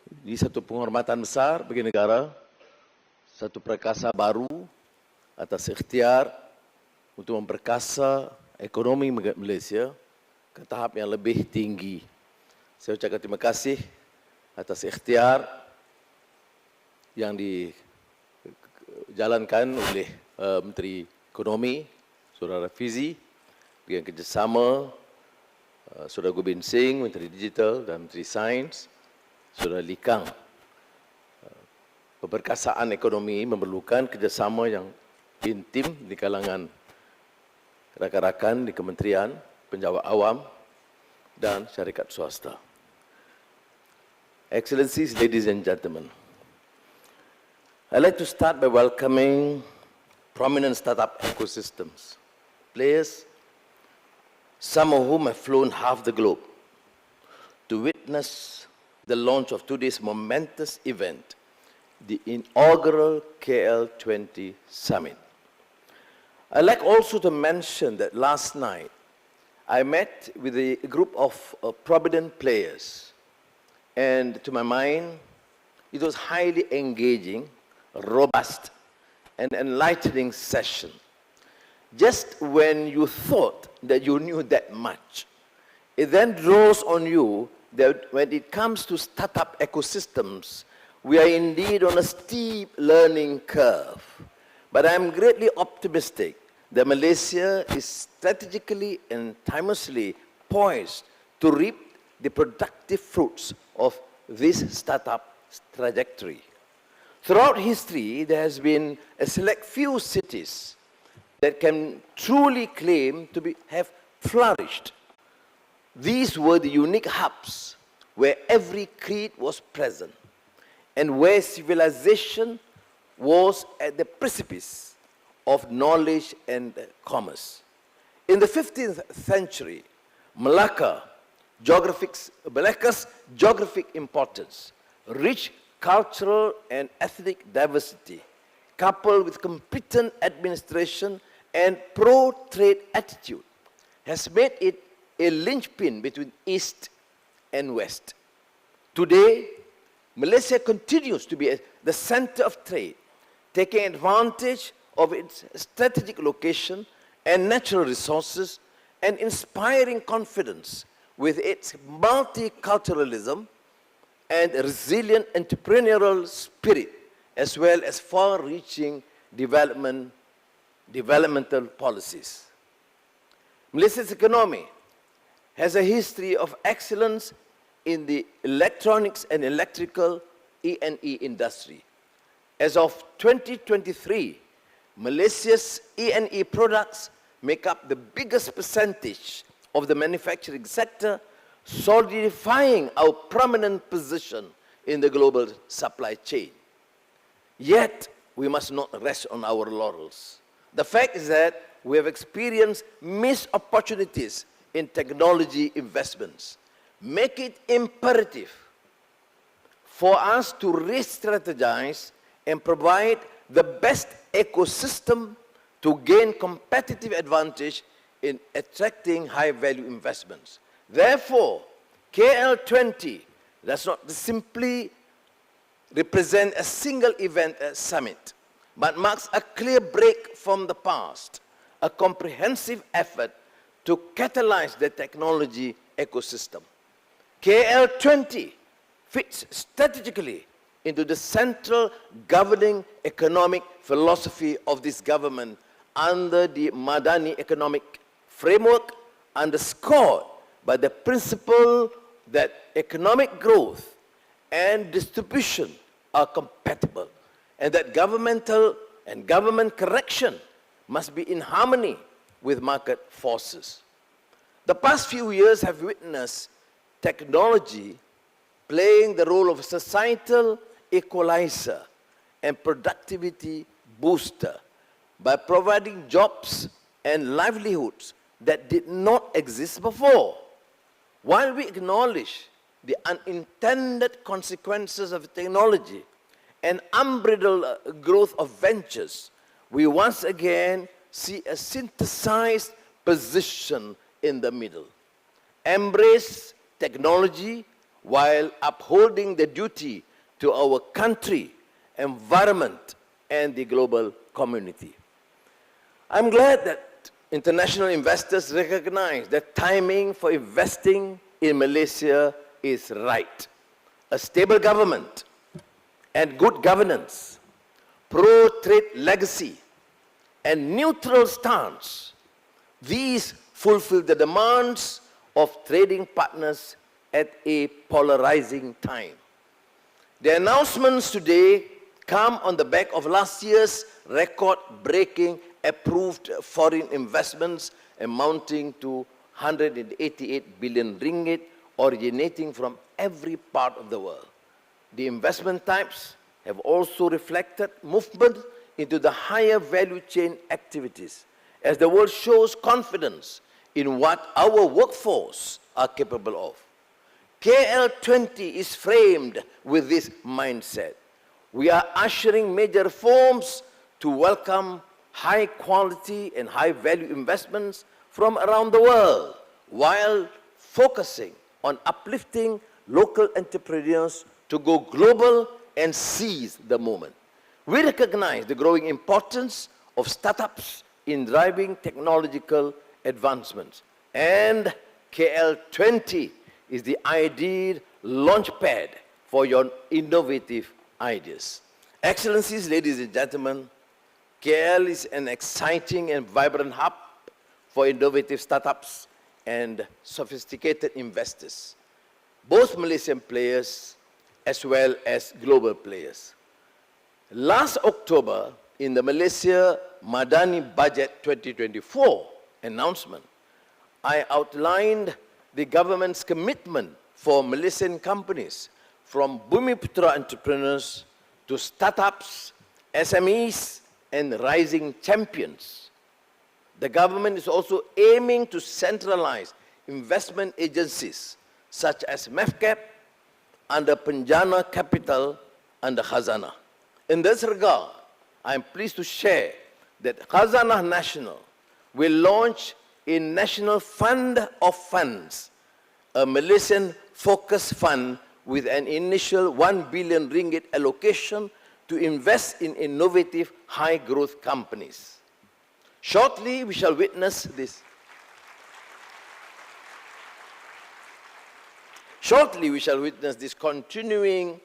Ini satu penghormatan besar bagi negara, satu perkasa baru atas ikhtiar untuk memperkasa ekonomi Malaysia ke tahap yang lebih tinggi. Saya ucapkan terima kasih atas ikhtiar yang dijalankan oleh Menteri Ekonomi, Saudara Fizi, dengan kerjasama Saudara Gobin Singh, Menteri Digital dan Menteri Sains, Saudara Likang. Perkasaan ekonomi memerlukan kerjasama yang intim di kalangan rakan-rakan di kementerian, penjawat awam dan syarikat swasta. Excellencies, ladies and gentlemen, I'd like to start by welcoming prominent startup ecosystems, players, some of whom have flown half the globe to witness the launch of today's momentous event, the inaugural KL20 Summit. I'd like also to mention that last night, I met with a group of prominent players, and to my mind, it was highly engaging, robust, and enlightening session. Just when you thought that you knew that much, it then draws on you that when it comes to startup ecosystems, we are indeed on a steep learning curve. But I'm greatly optimistic that Malaysia is strategically and timelessly poised to reap the productive fruits of this startup trajectory. Throughout history, there has been a select few cities that can truly claim to have flourished. These were the unique hubs where every creed was present and where civilization was at the precipice of knowledge and commerce. In the 15th century, Malacca's geographic importance, rich cultural and ethnic diversity, coupled with competent administration and pro-trade attitude, has made it a linchpin between East and West. Today, Malaysia continues to be the center of trade, taking advantage of its strategic location and natural resources and inspiring confidence with its multiculturalism and resilient entrepreneurial spirit, as well as far-reaching developmental policies. Malaysia's economy has a history of excellence in the electronics and electrical E&E industry. As of 2023, Malaysia's E&E products make up the biggest percentage of the manufacturing sector, solidifying our prominent position in the global supply chain. Yet, we must not rest on our laurels. The fact is that we have experienced missed opportunities in technology investments. Make it imperative for us to re-strategize and provide the best ecosystem to gain competitive advantage in attracting high-value investments. Therefore, KL20 does not simply represent a single event at summit, but marks a clear break from the past, a comprehensive effort to catalyze the technology ecosystem. KL20 fits strategically into the central governing economic philosophy of this government under the Madani economic framework, underscored by the principle that economic growth and distribution are compatible, and that governmental and government correction must be in harmony with market forces. The past few years have witnessed technology playing the role of societal equalizer and productivity booster by providing jobs and livelihoods that did not exist before. While we acknowledge the unintended consequences of technology and unbridled growth of ventures, we once again see a synthesized position in the middle. Embrace technology while upholding the duty to our country, environment, and the global community. I'm glad that international investors recognize that timing for investing in Malaysia is right. A stable government and good governance, pro-trade legacy, and neutral stance, these fulfill the demands of trading partners at a polarizing time. The announcements today come on the back of last year's record-breaking approved foreign investments amounting to 188 billion ringgit originating from every part of the world. The investment types have also reflected movement into the higher value chain activities as the world shows confidence in what our workforce are capable of. KL20 is framed with this mindset. We are ushering major reforms to welcome high quality and high value investments from around the world while focusing on uplifting local entrepreneurs to go global and seize the moment. We recognize the growing importance of startups in driving technological advancements, and KL20 is the ideal launchpad for your innovative ideas. Excellencies, ladies and gentlemen, KL is an exciting and vibrant hub for innovative startups and sophisticated investors, both Malaysian players as well as global players. Last October, in the Malaysia Madani Budget 2024 announcement, I outlined the government's commitment for Malaysian companies, from Bumiputra entrepreneurs to startups, SMEs, and rising champions. The government is also aiming to centralize investment agencies such as MEFCAP under Penjana Capital under Khazanah. In this regard, I am pleased to share that Khazanah National will launch a National Fund of Funds, a Malaysian focus fund with an initial 1 billion ringgit allocation to invest in innovative high-growth companies. Shortly, we shall witness this. Shortly, we shall witness this continuing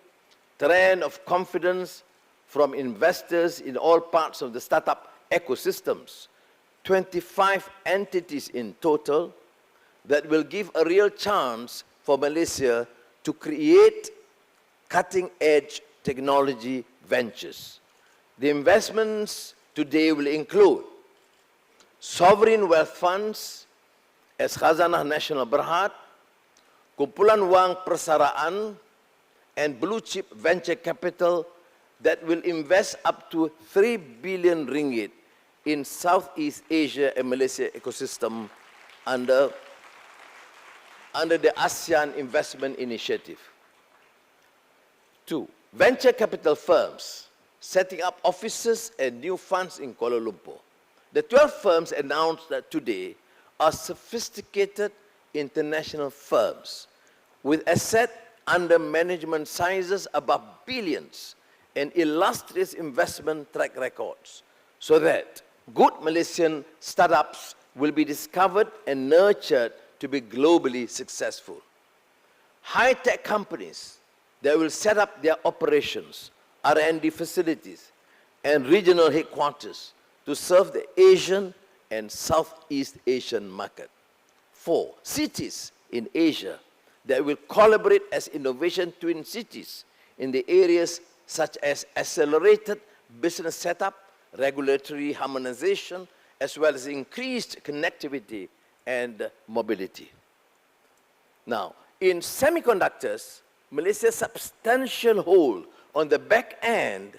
trend of confidence from investors in all parts of the startup ecosystems. 25 entities in total that will give a real chance for Malaysia to create cutting-edge technology ventures. The investments today will include sovereign wealth funds as Khazanah Nasional Berhad, kumpulan wang persaraan, and blue-chip venture capital that will invest up to 3 billion ringgit in Southeast Asia and Malaysia ecosystem under the ASEAN Investment Initiative. 2. Venture capital firms setting up offices and new funds in Kuala Lumpur. The 12 firms announced that today are sophisticated international firms with asset under management sizes above billions and illustrious investment track records, so that good Malaysian startups will be discovered and nurtured to be globally successful. High-tech companies that will set up their operations, R&D facilities, and regional headquarters to serve the Asian and Southeast Asian market. 4. Cities in Asia that will collaborate as innovation twin cities in the areas such as accelerated business setup, regulatory harmonization, as well as increased connectivity and mobility. Now, in semiconductors, Malaysia's substantial hold on the back end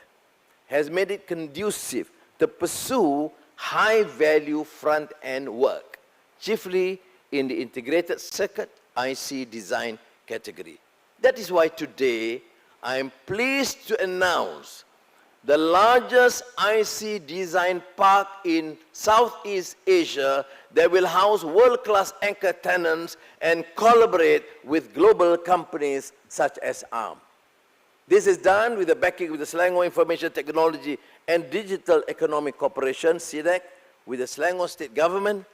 has made it conducive to pursue high-value front-end work, chiefly in the integrated circuit IC design category. That is why today I am pleased to announce the largest IC design park in Southeast Asia that will house world-class anchor tenants and collaborate with global companies such as ARM. This is done with the backing of the Selangor Information Technology and Digital Economic Corporation, SIDEC, with the Selangor State Government,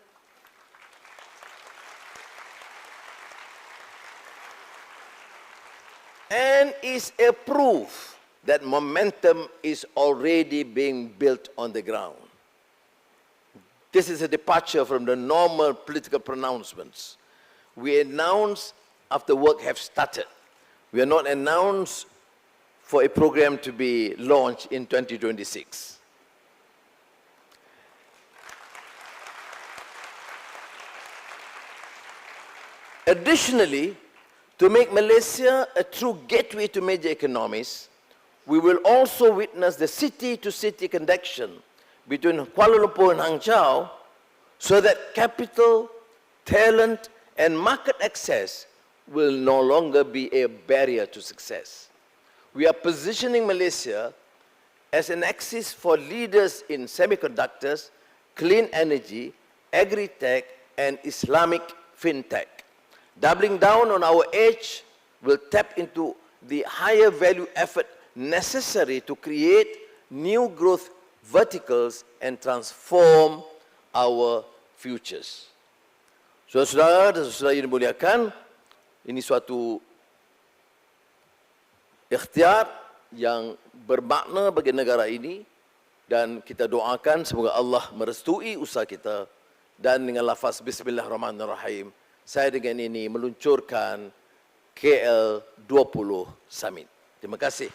and is a proof that momentum is already being built on the ground. This is a departure from the normal political pronouncements. We announce after work have started. We are not announced for a program to be launched in 2026. Additionally, to make Malaysia a true gateway to major economies, we will also witness the city-to-city connection between Kuala Lumpur and Hangzhou so that capital, talent, and market access will no longer be a barrier to success. We are positioning Malaysia as an axis for leaders in semiconductors, clean energy, agri-tech, and Islamic fintech. Doubling down on our edge will tap into the higher value effort necessary to create new growth verticals and transform our futures. Saudara-saudara dan saudara yang dimuliakan, ini suatu ikhtiar yang bermakna bagi negara ini dan kita doakan semoga Allah merestui usaha kita dan dengan lafaz Bismillahirrahmanirrahim saya dengan ini meluncurkan KL20 Summit. Terima kasih.